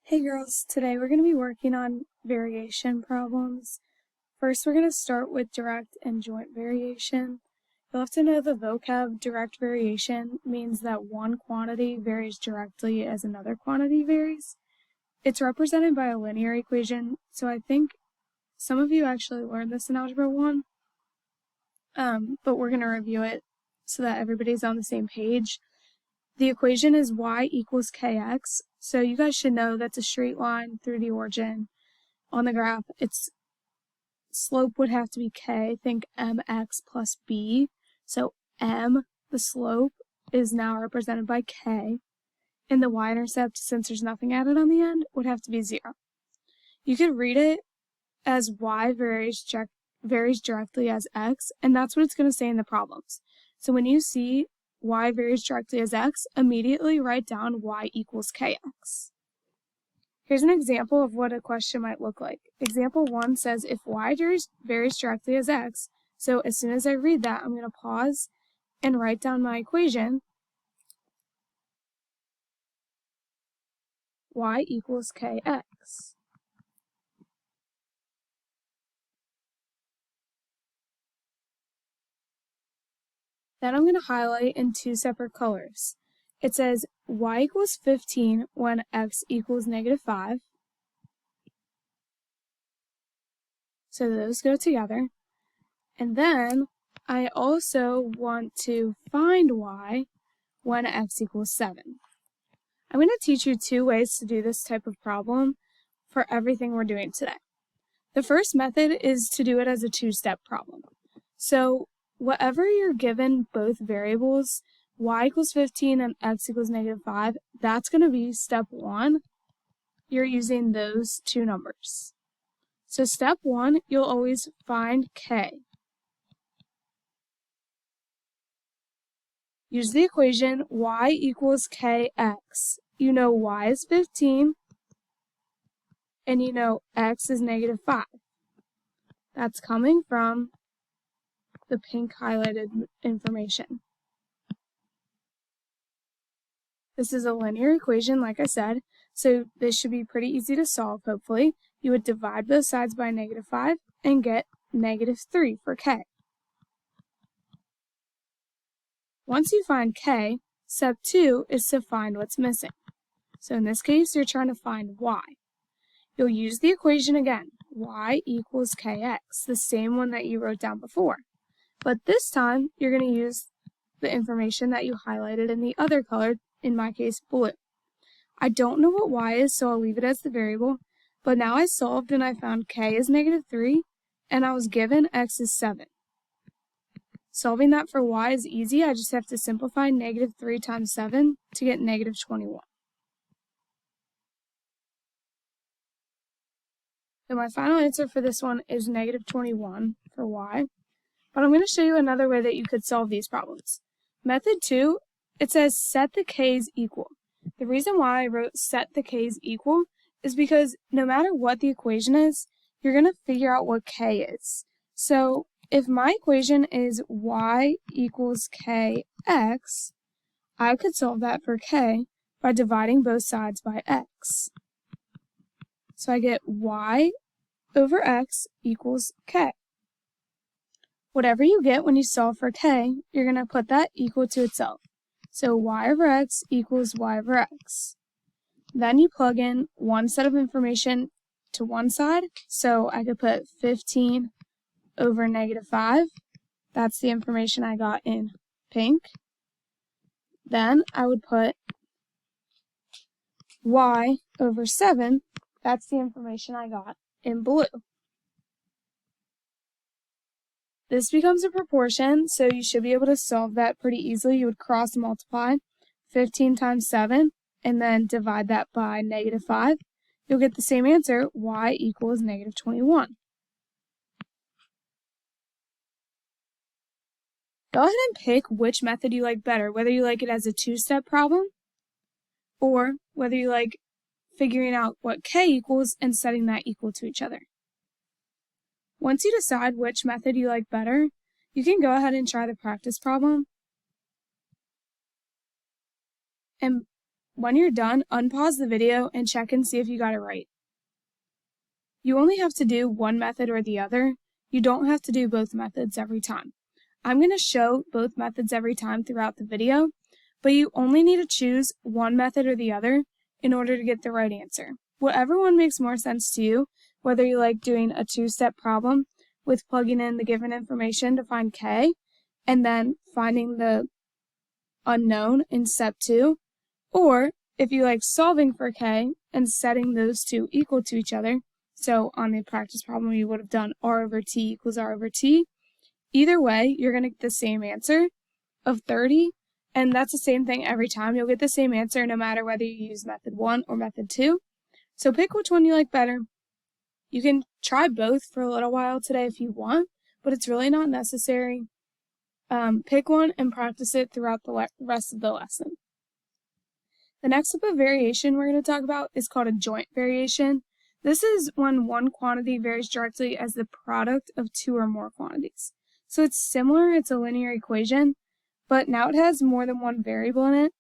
Hey girls, today we're going to be working on variation problems. First, we're going to start with direct and joint variation. You'll have to know the vocab direct variation means that one quantity varies directly as another quantity varies. It's represented by a linear equation, so I think some of you actually learned this in Algebra 1, but we're going to review it so that everybody's on the same page. The equation is y equals kx, so you guys should know that's a straight line through the origin. On the graph, its slope would have to be k, think mx plus b. So m, the slope, is now represented by k, and the y-intercept, since there's nothing added on the end, would have to be 0. You could read it as y varies directly as x, and that's what it's going to say in the problems. So when you see y varies directly as x, immediately write down y equals kx. Here's an example of what a question might look like. Example 1 says if y varies directly as x, so as soon as I read that, I'm going to pause and write down my equation. Y equals kx. Then I'm going to highlight in two separate colors. It says y equals 15 when x equals -5. So those go together. And then I also want to find y when x equals 7. I'm going to teach you two ways to do this type of problem for everything we're doing today. The first method is to do it as a two-step problem. So whatever you're given both variables, y equals 15 and x equals -5, that's going to be step 1. You're using those two numbers. So step 1, you'll always find k. Use the equation y equals kx. You know y is 15, and you know x is -5. That's coming from the pink highlighted information. This is a linear equation, like I said, so this should be pretty easy to solve, hopefully. You would divide both sides by -5 and get -3 for k. Once you find k, step 2 is to find what's missing. So in this case, you're trying to find y. You'll use the equation again, y equals kx, the same one that you wrote down before. But this time, you're going to use the information that you highlighted in the other color, in my case, blue. I don't know what y is, so I'll leave it as the variable, but now I solved and I found k is -3, and I was given x is 7. Solving that for y is easy. I just have to simplify -3 times 7 to get -21. So my final answer for this one is -21 for y. But I'm going to show you another way that you could solve these problems. Method 2, it says set the k's equal. The reason why I wrote set the k's equal is because no matter what the equation is, you're going to figure out what k is. So if my equation is y equals kx, I could solve that for k by dividing both sides by x. So I get y over x equals k. Whatever you get when you solve for k, you're going to put that equal to itself. So y over x equals y over x. Then you plug in one set of information to one side, so I could put 15 over -5. That's the information I got in pink. Then I would put y over 7. That's the information I got in blue. This becomes a proportion, so you should be able to solve that pretty easily. You would cross multiply 15 times 7 and then divide that by -5. You'll get the same answer, y equals -21. Go ahead and pick which method you like better, whether you like it as a two-step problem or whether you like figuring out what k equals and setting that equal to each other. Once you decide which method you like better, you can go ahead and try the practice problem. And when you're done, unpause the video and check and see if you got it right. You only have to do one method or the other. You don't have to do both methods every time. I'm going to show both methods every time throughout the video, but you only need to choose one method or the other in order to get the right answer. Whatever one makes more sense to you, whether you like doing a two-step problem with plugging in the given information to find k, and then finding the unknown in step 2, or if you like solving for k and setting those two equal to each other, so on the practice problem you would have done r over t equals r over t, either way you're going to get the same answer of 30, and that's the same thing every time. You'll get the same answer no matter whether you use method 1 or method 2. So pick which one you like better. You can try both for a little while today if you want, but it's really not necessary. Pick one and practice it throughout the rest of the lesson. The next type of variation we're going to talk about is called a joint variation. This is when one quantity varies directly as the product of two or more quantities. So it's similar, it's a linear equation, but now it has more than one variable in it.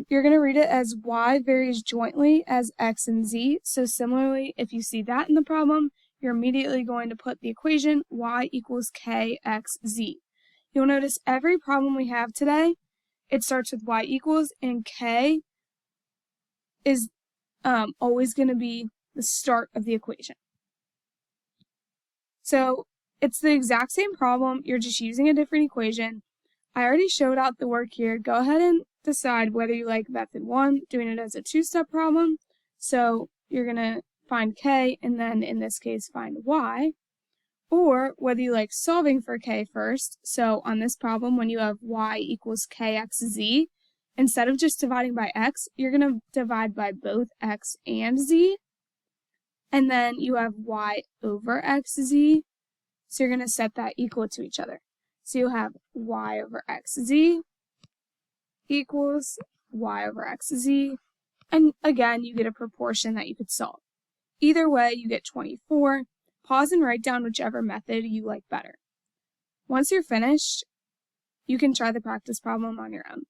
You're going to read it as y varies jointly as x and z. So similarly, if you see that in the problem, you're immediately going to put the equation y equals k x z. You'll notice every problem we have today, it starts with y equals, and k is always going to be the start of the equation. So it's the exact same problem, you're just using a different equation. I already showed out the work here. Go ahead and decide whether you like method 1, doing it as a two-step problem. So you're going to find k and then in this case find y, or whether you like solving for k first. So on this problem, when you have y equals kxz, instead of just dividing by x, you're going to divide by both x and z. And then you have y over xz, so you're going to set that equal to each other. So you'll have y over xz equals y over xz, and again, you get a proportion that you could solve. Either way, you get 24. Pause and write down whichever method you like better. Once you're finished, you can try the practice problem on your own.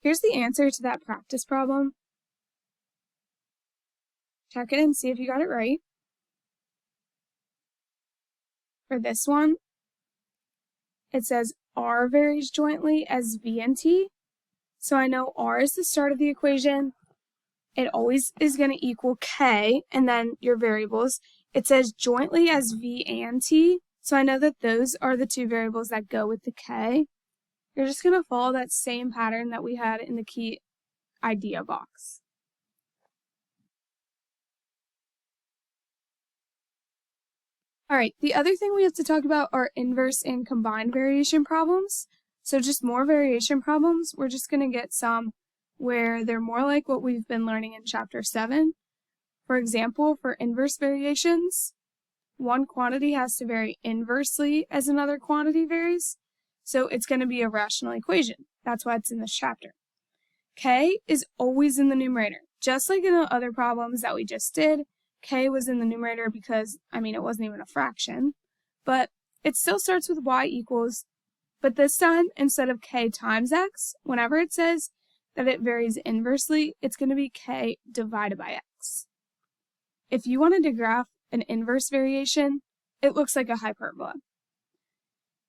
Here's the answer to that practice problem. Check it and see if you got it right. For this one, it says r varies jointly as v and t. So I know r is the start of the equation. It always is going to equal k, and then your variables. It says jointly as v and t, so I know that those are the two variables that go with the k. You're just going to follow that same pattern that we had in the key idea box. Alright, the other thing we have to talk about are inverse and combined variation problems. So just more variation problems. We're just going to get some where they're more like what we've been learning in Chapter 7. For example, for inverse variations, one quantity has to vary inversely as another quantity varies. So it's going to be a rational equation. That's why it's in this chapter. K is always in the numerator. Just like in the other problems that we just did, k was in the numerator because, it wasn't even a fraction. But it still starts with y equals, but this time, instead of k times x, whenever it says that it varies inversely, it's going to be k divided by x. If you wanted to graph an inverse variation, it looks like a hyperbola.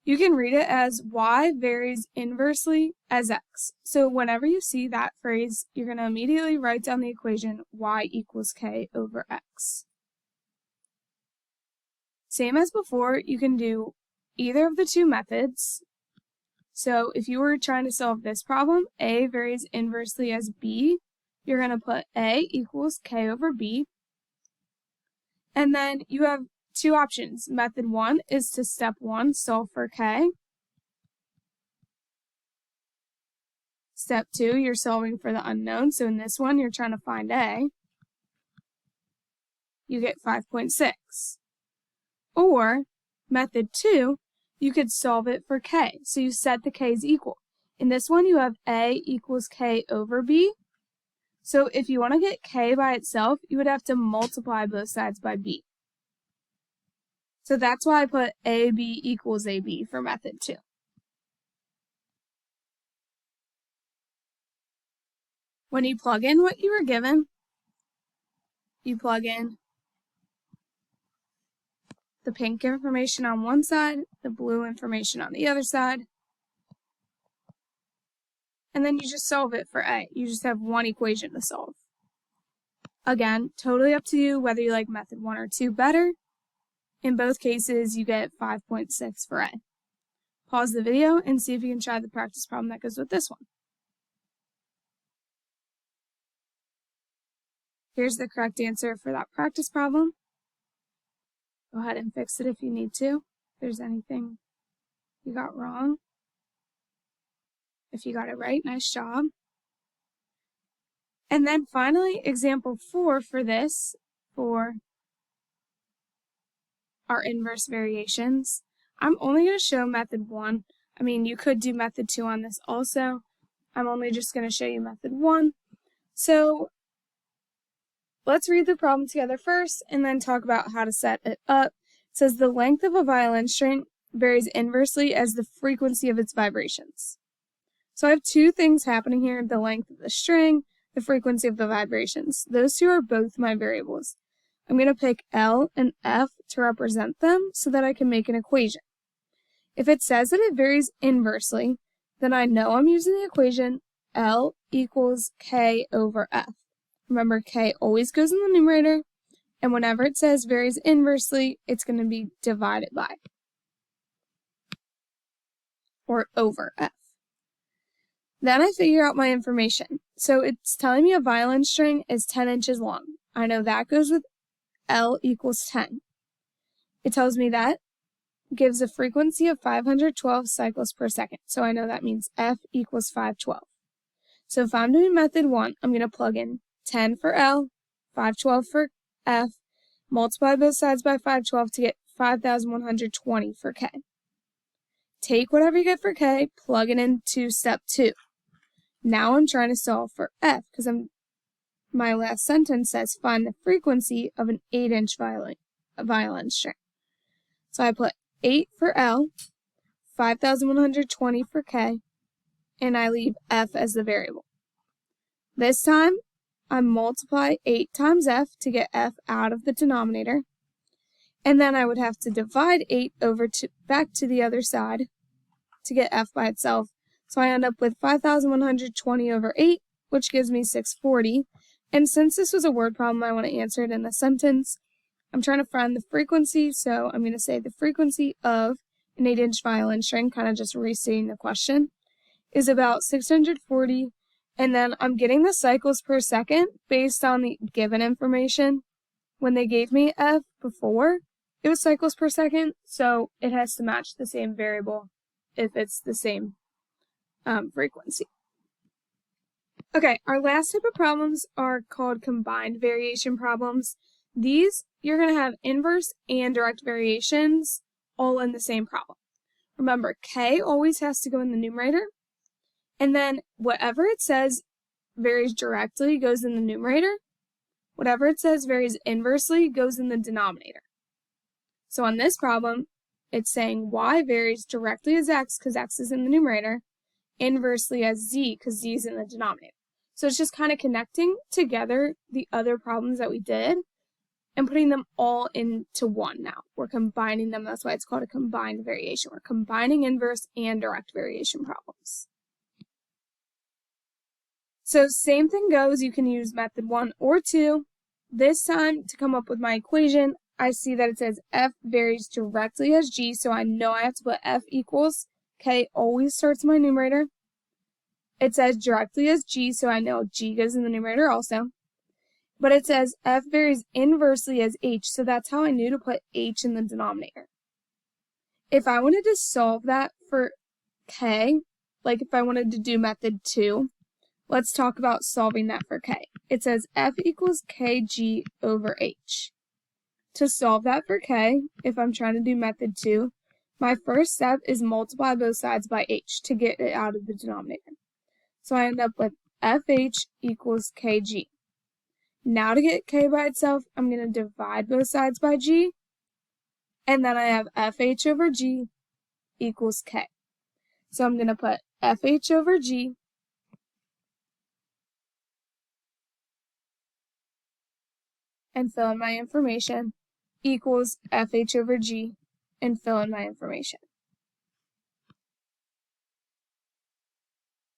You can read it as y varies inversely as x. So whenever you see that phrase, you're going to immediately write down the equation y equals k over x. Same as before, you can do either of the two methods. So if you were trying to solve this problem, a varies inversely as b, you're going to put a equals k over b. And then you have two options. Method 1 is to step 1, solve for k. Step 2, you're solving for the unknown. So in this one, you're trying to find a. You get 5.6. Or method 2, you could solve it for k. So you set the k's equal. In this one, you have a equals k over b. So if you want to get k by itself, you would have to multiply both sides by b. So that's why I put AB equals AB for method 2. When you plug in what you were given, you plug in the pink information on one side, the blue information on the other side, and then you just solve it for A. You just have one equation to solve. Again, totally up to you whether you like method 1 or 2 better. In both cases, you get 5.6 for A. Pause the video and see if you can try the practice problem that goes with this one. Here's the correct answer for that practice problem. Go ahead and fix it if you need to. If there's anything you got wrong. If you got it right, nice job. And then finally, example 4 for this, for our inverse variations. I'm only going to show method 1. I mean, you could do method 2 on this also. I'm only just going to show you method 1. So let's read the problem together first and then talk about how to set it up. It says the length of a violin string varies inversely as the frequency of its vibrations. So I have two things happening here, the length of the string, the frequency of the vibrations. Those two are both my variables. I'm going to pick L and F to represent them so that I can make an equation. If it says that it varies inversely, then I know I'm using the equation L equals K over F. Remember, K always goes in the numerator, and whenever it says varies inversely, it's going to be divided by or over F. Then I figure out my information. So it's telling me a violin string is 10 inches long. I know that goes with L equals 10. It tells me that gives a frequency of 512 cycles per second. So I know that means F equals 512. So if I'm doing method 1, I'm going to plug in 10 for L, 512 for F, multiply both sides by 512 to get 5,120 for K. Take whatever you get for K, plug it into step 2. Now I'm trying to solve for F because my last sentence says find the frequency of an 8-inch violin string. So I put 8 for L, 5,120 for K, and I leave F as the variable. This time, I multiply 8 times F to get F out of the denominator, and then I would have to divide 8 back to the other side to get F by itself. So I end up with 5,120 over 8, which gives me 640. And since this was a word problem, I want to answer it in the sentence. I'm trying to find the frequency, so I'm going to say the frequency of an 8-inch violin string, kind of just restating the question, is about 640. And then I'm getting the cycles per second based on the given information. When they gave me F before, it was cycles per second, so it has to match the same variable if it's the same frequency. Okay, our last type of problems are called combined variation problems. These, you're going to have inverse and direct variations all in the same problem. Remember, K always has to go in the numerator, and then whatever it says varies directly goes in the numerator. Whatever it says varies inversely goes in the denominator. So on this problem, it's saying Y varies directly as X because X is in the numerator, inversely as Z because Z is in the denominator. So it's just kind of connecting together the other problems that we did and putting them all into one now. We're combining them. That's why it's called a combined variation. We're combining inverse and direct variation problems. So same thing goes. You can use method 1 or 2. This time, to come up with my equation, I see that it says F varies directly as G, so I know I have to put F equals K always starts in my numerator. It says directly as G, so I know G goes in the numerator also. But it says F varies inversely as H, so that's how I knew to put H in the denominator. If I wanted to solve that for K, like if I wanted to do method 2, let's talk about solving that for K. It says F equals KG over H. To solve that for K, if I'm trying to do method 2, my first step is multiply both sides by H to get it out of the denominator. So I end up with FH equals KG. Now to get K by itself, I'm going to divide both sides by G, and then I have FH over G equals K. So I'm going to put FH over G and fill in my information equals FH over G and fill in my information.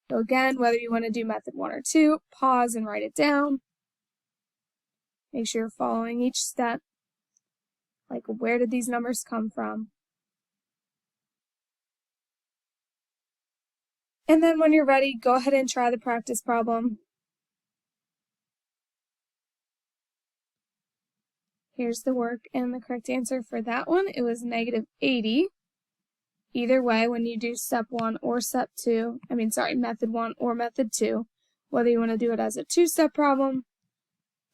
So again, whether you want to do method 1 or 2, pause and write it down. Make sure you're following each step. Like, where did these numbers come from? And then when you're ready, go ahead and try the practice problem. Here's the work, and the correct answer for that one, it was -80. Either way, when you do step 1 or step 2, method 1 or method 2, whether you want to do it as a 2-step problem,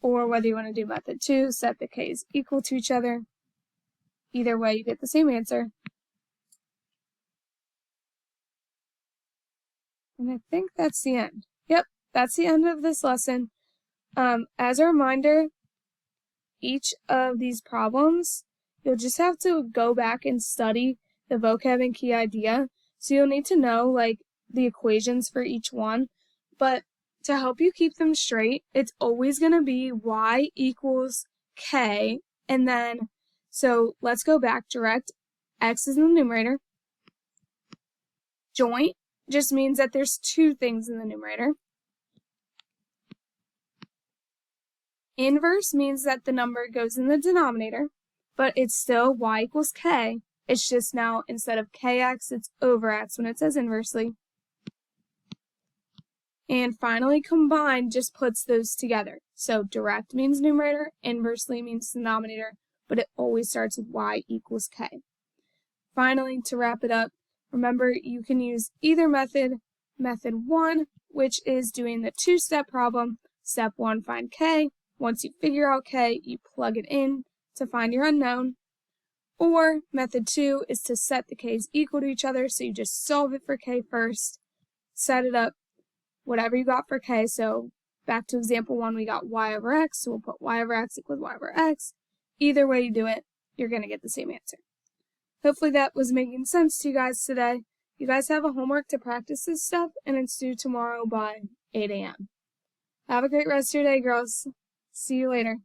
or whether you want to do method 2, set the k's equal to each other, either way, you get the same answer. And I think that's the end. Yep, that's the end of this lesson. As a reminder, each of these problems, you'll just have to go back and study the vocab and key idea. So you'll need to know like the equations for each one. But to help you keep them straight, it's always going to be y equals k. And then, so let's go back. Direct, x is in the numerator. Joint just means that there's 2 things in the numerator. Inverse means that the number goes in the denominator, but it's still y equals k. It's just now, instead of kx, it's over x when it says inversely. And finally, combined just puts those together. So direct means numerator, inversely means denominator, but it always starts with y equals k. Finally, to wrap it up, remember you can use either method. Method 1, which is doing the 2-step problem. Step 1, find k. Once you figure out k, you plug it in to find your unknown. Or method 2 is to set the k's equal to each other, so you just solve it for k first, set it up, whatever you got for k. So back to example 1, we got y over x, so we'll put y over x equals y over x. Either way you do it, you're going to get the same answer. Hopefully that was making sense to you guys today. You guys have a homework to practice this stuff, and it's due tomorrow by 8 a.m. Have a great rest of your day, girls. See you later.